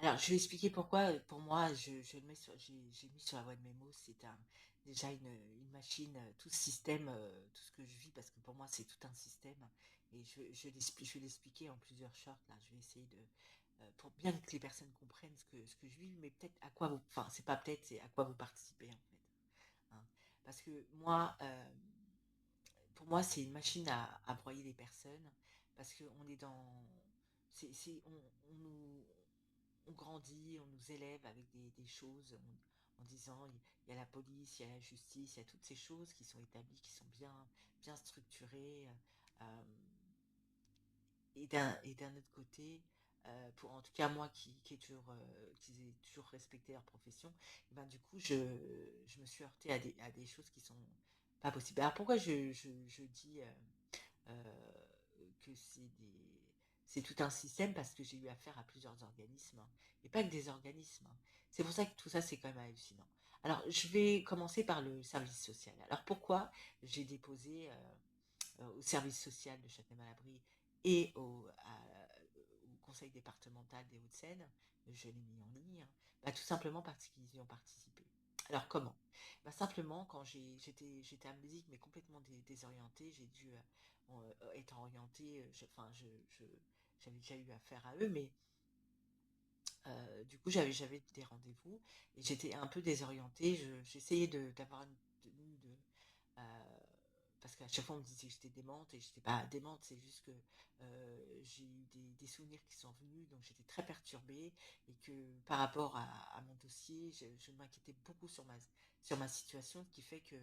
Alors, je vais expliquer pourquoi. Pour moi, je le mets j'ai mis sur la voie de mes mots. Déjà une machine, tout ce système, tout ce que je vis, parce que pour moi, c'est tout un système. Et je vais l'expliquer en plusieurs shorts. Là, je vais essayer pour bien que les personnes comprennent ce que je vis, mais peut-être à quoi enfin, c'est pas peut-être, c'est à quoi vous participez en fait. Hein. Parce que moi, pour moi, c'est une machine à broyer les personnes, parce que on est dans, on grandit, on nous élève avec des choses en disant il y a la police, il y a la justice, il y a toutes ces choses qui sont établies, qui sont bien structurées. euh, et d'un autre côté, en tout cas moi qui ai toujours respecté leur profession, et ben du coup je me suis heurtée à des choses qui sont pas possibles. Alors pourquoi je dis euh, que c'est tout un système, parce que j'ai eu affaire à plusieurs organismes, hein, et pas que des organismes, hein. C'est pour ça que tout ça, c'est quand même hallucinant. Alors, je vais commencer par le service social. Alors, pourquoi j'ai déposé au service social de Châtenay-Malabry et au conseil départemental des Hauts-de-Seine, je l'ai mis en ligne, hein. Bah, tout simplement parce qu'ils y ont participé. Alors comment? Bah, simplement quand j'étais amnésique mais complètement désorientée, j'ai dû être orientée, enfin j'avais déjà eu affaire à eux, mais du coup j'avais des rendez-vous et j'étais un peu désorientée. J'essayais d'avoir une tenue euh, parce qu'à chaque fois on me disait que j'étais démente, et j'étais pas démente, c'est juste que j'ai eu des souvenirs qui sont venus, donc j'étais très perturbée, et que par rapport à mon dossier, je m'inquiétais beaucoup sur ma situation, ce qui fait que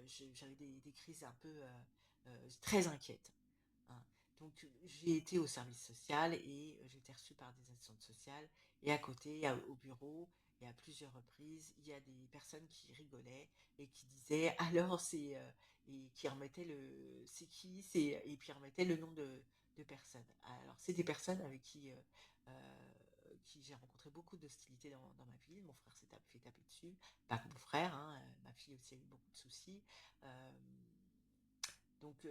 j'avais des crises un peu très inquiètes. Hein. Donc j'ai été au service social et j'ai été reçue par des assistantes sociales, et à côté, au bureau, et à plusieurs reprises, il y a des personnes qui rigolaient et qui disaient alors et qui remettaient c'est qui, et puis remettaient le nom de personnes. Alors c'est des personnes avec qui j'ai rencontré beaucoup d'hostilité dans ma vie. Mon frère s'est fait taper dessus, pas que mon frère, hein, ma fille aussi a eu beaucoup de soucis. Euh, donc,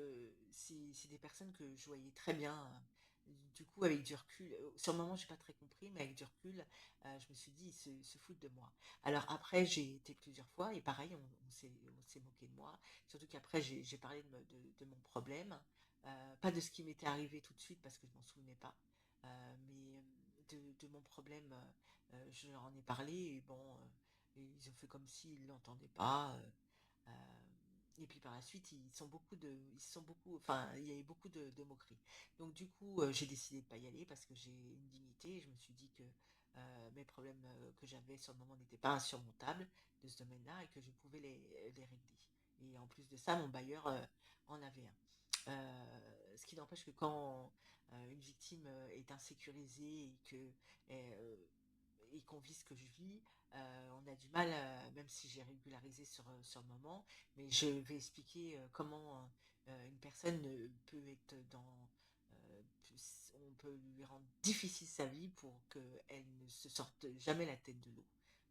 c'est des personnes que je voyais très bien. Du coup, avec du recul, sur le moment, j'ai pas très compris, mais avec du recul, je me suis dit, ils se foutent de moi. Alors après, j'ai été plusieurs fois, et pareil, on s'est moqué de moi. Surtout qu'après, j'ai parlé de mon problème, pas de ce qui m'était arrivé tout de suite parce que je m'en souvenais pas, mais de mon problème, je leur en ai parlé, et bon, ils ont fait comme s'ils l'entendaient pas. Euh, et puis par la suite, ils sont beaucoup, enfin, il y a eu beaucoup de moqueries. Donc du coup, j'ai décidé de pas y aller parce que j'ai une dignité, et je me suis dit que mes problèmes que j'avais sur le moment n'étaient pas insurmontables de ce domaine-là, et que je pouvais les régler. Et en plus de ça, mon bailleur en avait un. Ce qui n'empêche que quand une victime est insécurisée euh, et qu'on vit ce que je vis, on a du mal, même si j'ai régularisé sur le moment, mais je vais expliquer comment une personne peut être on peut lui rendre difficile sa vie pour qu'elle ne se sorte jamais la tête de l'eau.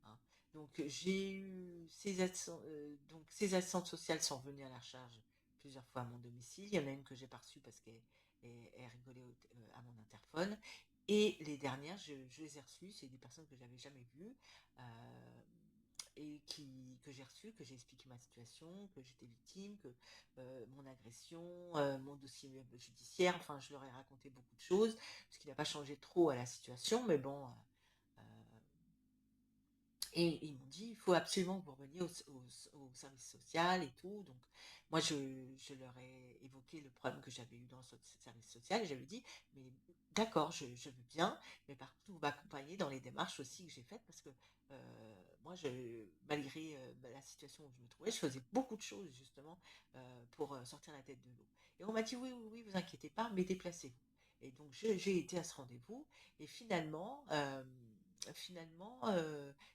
Hein. Donc j'ai eu ces assistantes sociales sont venues à la charge plusieurs fois à mon domicile. Il y en a une que j'ai pas reçue parce qu'elle rigolait à mon interphone. Et les dernières, je les ai reçues, c'est des personnes que j'avais jamais vues, euh, et que j'ai reçues, que j'ai expliqué ma situation, que j'étais victime, que mon agression, mon dossier judiciaire, enfin je leur ai raconté beaucoup de choses, ce qui n'a pas changé trop à la situation, mais bon, euh, et ils m'ont dit, il faut absolument que vous reveniez au service social et tout. Donc, moi, je leur ai évoqué le problème que j'avais eu dans ce service social, et j'avais dit, mais d'accord, je veux bien, mais par contre, vous m'accompagnez dans les démarches aussi que j'ai faites, parce que moi, malgré la situation où je me trouvais, je faisais beaucoup de choses, justement, pour sortir la tête de l'eau. Et on m'a dit, oui, oui, oui, vous inquiétez pas, mais déplacez-vous. Et donc, j'ai été à ce rendez-vous, et finalement,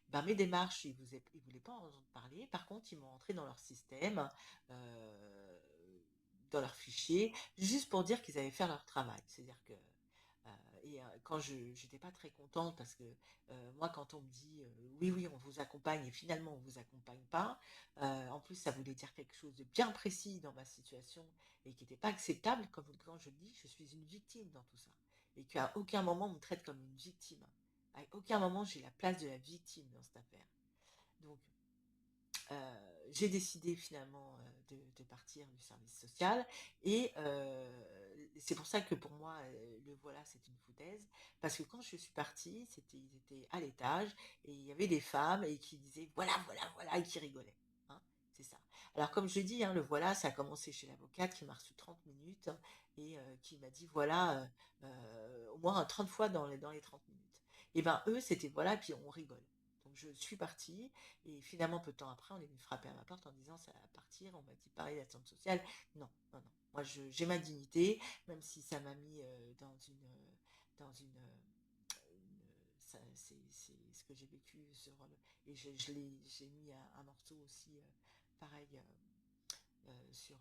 ben, mes démarches, ils voulaient pas en entendre parler. Par contre, ils m'ont entré dans leur système, euh, dans leur fichier, juste pour dire qu'ils avaient fait leur travail. C'est-à-dire que quand j'étais pas très contente, parce que moi, quand on me dit oui, oui, on vous accompagne, et finalement on vous accompagne pas, en plus ça voulait dire quelque chose de bien précis dans ma situation, et qui n'était pas acceptable. Comme quand je dis, je suis une victime dans tout ça, et qu'à aucun moment on me traite comme une victime. À aucun moment j'ai la place de la victime dans cette affaire. Donc, j'ai décidé finalement de partir du service social et c'est pour ça que pour moi le voilà c'est une foutaise parce que quand je suis partie ils étaient à l'étage et il y avait des femmes et qui disaient voilà voilà voilà et qui rigolaient, hein, c'est ça. Alors comme je dis hein, le voilà ça a commencé chez l'avocate qui m'a reçu 30 minutes et qui m'a dit voilà au moins 30 fois dans les 30 minutes et ben eux c'était voilà puis on rigole. Donc je suis partie et finalement, peu de temps après, on est venu frapper à ma porte en disant ça va partir. On m'a dit pareil, l'assistante sociale. Non, non, non. Moi, j'ai ma dignité, même si ça m'a mis dans c'est ce que j'ai vécu sur et j'ai mis un morceau aussi pareil sur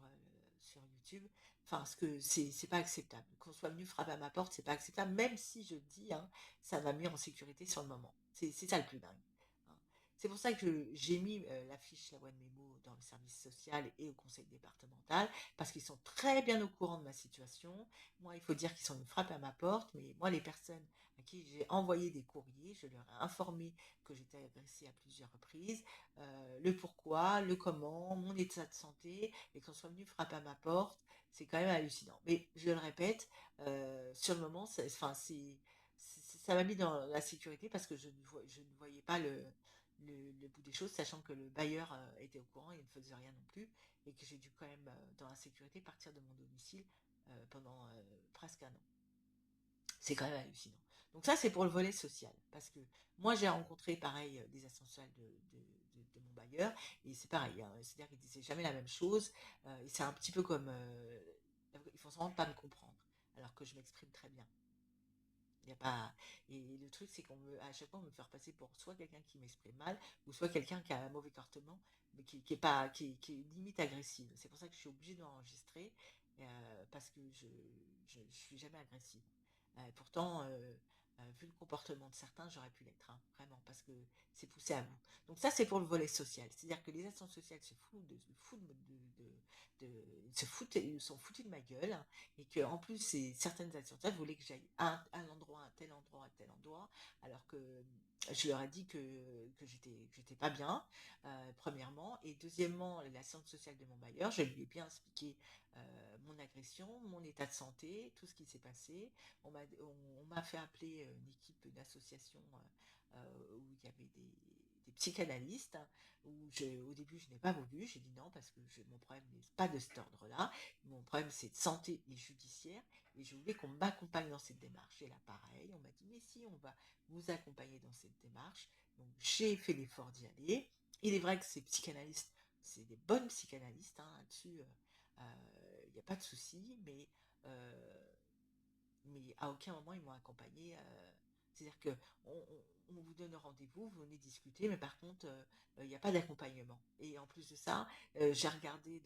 YouTube. Enfin, ce que c'est pas acceptable. Qu'on soit venu frapper à ma porte, c'est pas acceptable, même si je dis, hein, ça m'a mis en sécurité sur le moment. C'est ça le plus dingue. Hein. C'est pour ça que j'ai mis l'affiche La Voix de Mémo dans le service social et au conseil départemental, parce qu'ils sont très bien au courant de ma situation. Moi, il faut dire qu'ils sont venus frapper à ma porte, mais moi, les personnes à qui j'ai envoyé des courriers, je leur ai informé que j'étais agressée à plusieurs reprises, le pourquoi, le comment, mon état de santé, et qu'on soit venu frapper à ma porte, c'est quand même hallucinant. Mais je le répète, sur le moment, enfin, ça m'a mis dans la sécurité parce que je ne voyais pas le bout des choses, sachant que le bailleur était au courant, il ne faisait rien non plus, et que j'ai dû quand même, dans la sécurité, partir de mon domicile pendant presque un an. C'est quand même hallucinant. Donc ça, c'est pour le volet social. Parce que moi, j'ai rencontré, pareil, des assistants de mon bailleur. Et c'est pareil. Hein, c'est-à-dire qu'ils disaient jamais la même chose. Et c'est un petit peu comme... ils font semblant de pas me comprendre. Alors que je m'exprime très bien. Il y a pas... Et le truc, c'est à chaque fois, on me fait repasser pour soit quelqu'un qui m'exprime mal, ou soit quelqu'un qui a un mauvais comportement, mais qui est pas, qui est limite agressive. C'est pour ça que je suis obligée d'enregistrer, parce que je suis jamais agressive. Pourtant, vu le comportement de certains, j'aurais pu l'être, hein, vraiment, parce que c'est poussé à bout. Donc ça, c'est pour le volet social. C'est-à-dire que les assistants sociaux ils sont foutus de ma gueule, hein, et que en plus, certaines assistantes sociales voulaient que j'aille à un endroit, à tel endroit, à tel endroit, alors que je leur ai dit que j'étais pas bien, premièrement, et deuxièmement, l'assistante sociale de mon bailleur, je lui ai bien expliqué mon agression, mon état de santé, tout ce qui s'est passé. On m'a fait appeler une équipe d'association où il y avait des psychanalystes, au début je n'ai pas voulu, j'ai dit non parce que mon problème n'est pas de cet ordre-là, mon problème c'est de santé et judiciaire, et je voulais qu'on m'accompagne dans cette démarche. Et là pareil, on m'a dit mais si, on va vous accompagner dans cette démarche. Donc j'ai fait l'effort d'y aller. Il est vrai que ces psychanalystes, c'est des bonnes psychanalystes, hein, là-dessus, il n'y a pas de souci, mais à aucun moment ils m'ont accompagné. C'est-à-dire que on vous donne rendez-vous, vous venez discuter, mais par contre, il n'y a pas d'accompagnement. Et en plus de ça, j'ai regardé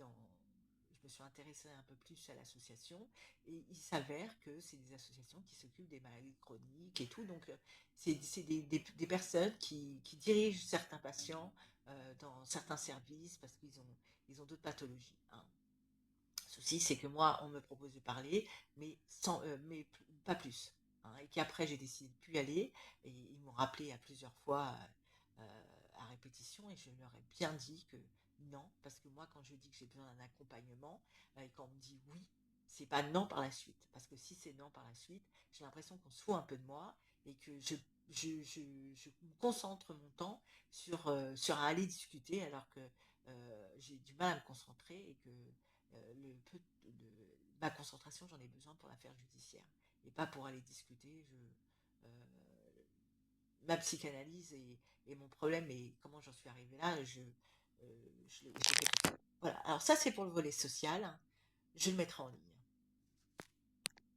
je me suis intéressée un peu plus à l'association, et il s'avère que c'est des associations qui s'occupent des maladies chroniques et tout. Donc, c'est des personnes qui dirigent certains patients dans certains services parce ils ont d'autres pathologies. Hein. Le souci, c'est que moi, on me propose de parler, mais pas plus. Hein, et qu'après, j'ai décidé de plus y aller. Et ils m'ont rappelé à plusieurs fois à répétition, et je leur ai bien dit que non, parce que moi, quand je dis que j'ai besoin d'un accompagnement, et quand on me dit oui, c'est pas non par la suite. Parce que si c'est non par la suite, j'ai l'impression qu'on se fout un peu de moi et que je me concentre mon temps sur aller discuter alors que j'ai du mal à me concentrer et que ma concentration, j'en ai besoin pour l'affaire judiciaire et pas pour aller discuter. Ma psychanalyse et mon problème et comment j'en suis arrivée là, je l'ai fait pour ça. Voilà, alors ça c'est pour le volet social, hein. Je le mettrai en ligne.